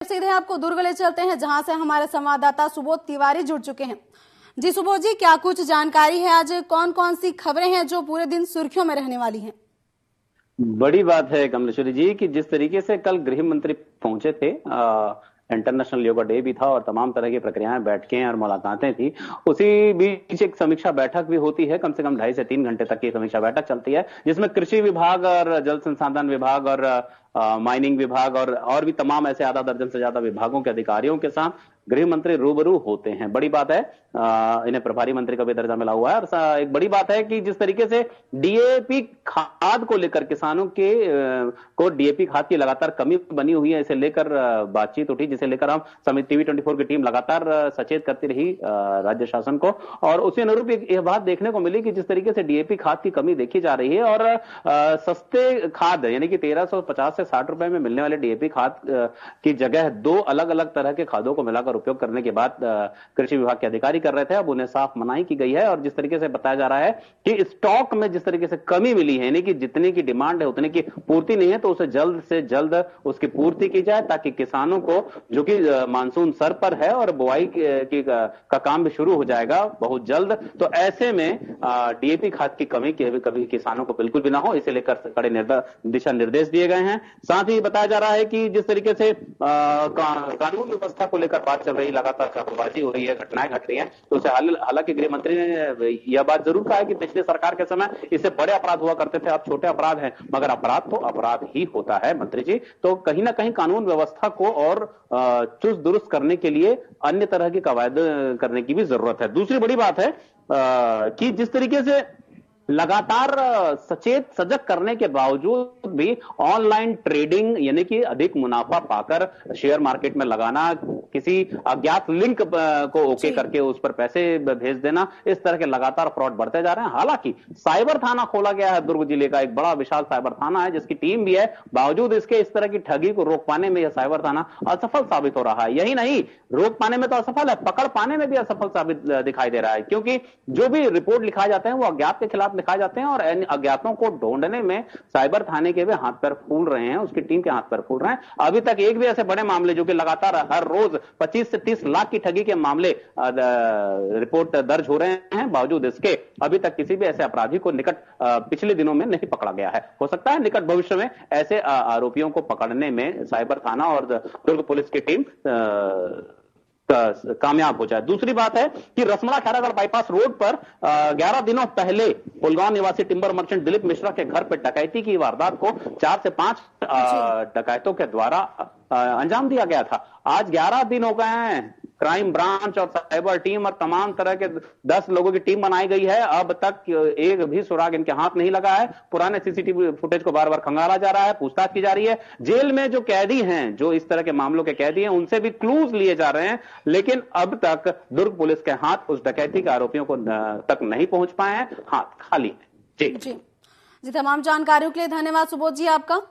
सीधे आपको दुर्ग ले चलते हैं, जहां से हमारे संवाददाता सुबोध तिवारी जुड़ चुके हैं। जी सुबोध जी, क्या कुछ जानकारी है? आज कौन कौन सी खबरें हैं जो पूरे दिन सुर्खियों में रहने वाली हैं? बड़ी बात है कमलेश्वरी जी कि जिस तरीके से कल गृह मंत्री पहुंचे थे, इंटरनेशनल योगा डे भी था और तमाम तरह की प्रक्रियाएं, बैठकें और मुलाकातें थी। उसी बीच एक समीक्षा बैठक भी होती है, कम से कम 2.5 से 3 घंटे तक की समीक्षा बैठक चलती है, जिसमें कृषि विभाग और जल संसाधन विभाग और माइनिंग विभाग और भी तमाम ऐसे आधा दर्जन से ज्यादा विभागों के अधिकारियों के साथ गृह मंत्री रूबरू होते हैं। बड़ी बात है, इन्हें प्रभारी मंत्री का भी दर्जा मिला हुआ है। और एक बड़ी बात है कि जिस तरीके से डीएपी खाद को लेकर किसानों के को डीएपी खाद की लगातार कमी बनी हुई है, इसे लेकर बातचीत उठी, जिसे लेकर हम समिति टीवी 24 की टीम लगातार सचेत करती रही राज्य शासन को। और उसी अनुरूप यह बात देखने को मिली कि जिस तरीके से डीएपी खाद की कमी देखी जा रही है और सस्ते खाद यानी कि 1350 से 60 रुपए में मिलने वाले डीएपी खाद की जगह 2 अलग अलग तरह के खादों को मिलाकर उपयोग करने के बाद कृषि विभाग के अधिकारी कर रहे थे। अब उन्हें साफ मनाही की गई है और जिस तरीके से बताया जा रहा है कि स्टॉक में जिस तरीके से कमी मिली है, यानी कि जितने की डिमांड है उतने की पूर्ति नहीं है, तो उसे जल्द से जल्द उसकी पूर्ति की जाए, ताकि किसानों को, जो कि मानसून सर पर है और बुआई का काम भी शुरू हो जाएगा बहुत जल्द, तो ऐसे में डीएपी खाद की कमी कभी किसानों को बिल्कुल भी ना हो, इसे लेकर कड़े दिशा निर्देश दिए गए हैं। साथ ही बताया जा रहा है कि जिस तरीके से कानून व्यवस्था को लेकर बात चल रही, लगातार चाकूबाजी हो रही है, घटनाएं घट रही हैं, तो उसे हालांकि गृह मंत्री ने यह बात जरूर कहा है कि पिछले सरकार के समय इससे बड़े अपराध हुआ करते थे, अब छोटे अपराध हैं, मगर अपराध तो अपराध ही होता है मंत्री जी। तो कहीं ना कहीं कानून व्यवस्था को और चुस्त दुरुस्त करने के लिए अन्य तरह की कवायद करने की भी जरूरत है। दूसरी बड़ी बात है कि जिस तरीके से लगातार सजग करने के बावजूद भी ऑनलाइन ट्रेडिंग यानी कि अधिक मुनाफा पाकर शेयर मार्केट में लगाना, किसी अज्ञात लिंक को ओके करके उस पर पैसे भेज देना, इस तरह के लगातार फ्रॉड बढ़ते जा रहे हैं। हालांकि साइबर थाना खोला गया है, दुर्ग जिले का एक बड़ा विशाल साइबर थाना है जिसकी टीम भी है, बावजूद इसके इस तरह की ठगी को रोक पाने में यह साइबर थाना असफल साबित हो रहा है। यही नहीं, रोक पाने में तो असफल है, पकड़ पाने में भी असफल साबित दिखाई दे रहा है, क्योंकि जो भी रिपोर्ट लिखाए जाते हैं वो अज्ञात के खिलाफ लिखाए जाते हैं और अज्ञातों को ढूंढने में साइबर थाने के भी हाथ पैर फूल रहे हैं, उसकी टीम के हाथ पैर फूल रहे हैं। अभी तक एक भी ऐसे बड़े मामले, जो कि लगातार हर रोज 25 से 30 लाख की ठगी के मामले रिपोर्ट दर्ज हो रहे हैं, बावजूद इसके अभी तक किसी भी ऐसे अपराधी को पिछले दिनों में नहीं पकड़ा गया है। हो सकता है निकट भविष्य में ऐसे आरोपियों को पकड़ने में साइबर थाना और दुर्ग पुलिस की टीम कामयाब हो जाए। दूसरी बात है कि रसमड़ा खैरागढ़ बाईपास रोड पर 11 दिनों पहले पुलगांव निवासी टिंबर मर्चेंट दिलीप मिश्रा के घर पर डकैती की वारदात को 4 से 5 डकैतों के द्वारा अंजाम दिया गया था। आज 11 दिन हो गए हैं, क्राइम ब्रांच और साइबर टीम और तमाम तरह के 10 लोगों की टीम बनाई गई है, अब तक एक भी सुराग इनके हाथ नहीं लगा है। पुराने सीसीटीवी फुटेज को बार बार खंगाला जा रहा है, पूछताछ की जा रही है। जेल में जो कैदी हैं, जो इस तरह के मामलों के कैदी हैं, उनसे भी क्लूज लिए जा रहे हैं, लेकिन अब तक दुर्ग पुलिस के हाथ उस डकैती के आरोपियों को तक नहीं पहुंच पाए हैं, हाथ खाली है। जी, तमाम जानकारियों के लिए धन्यवाद सुबोध जी आपका।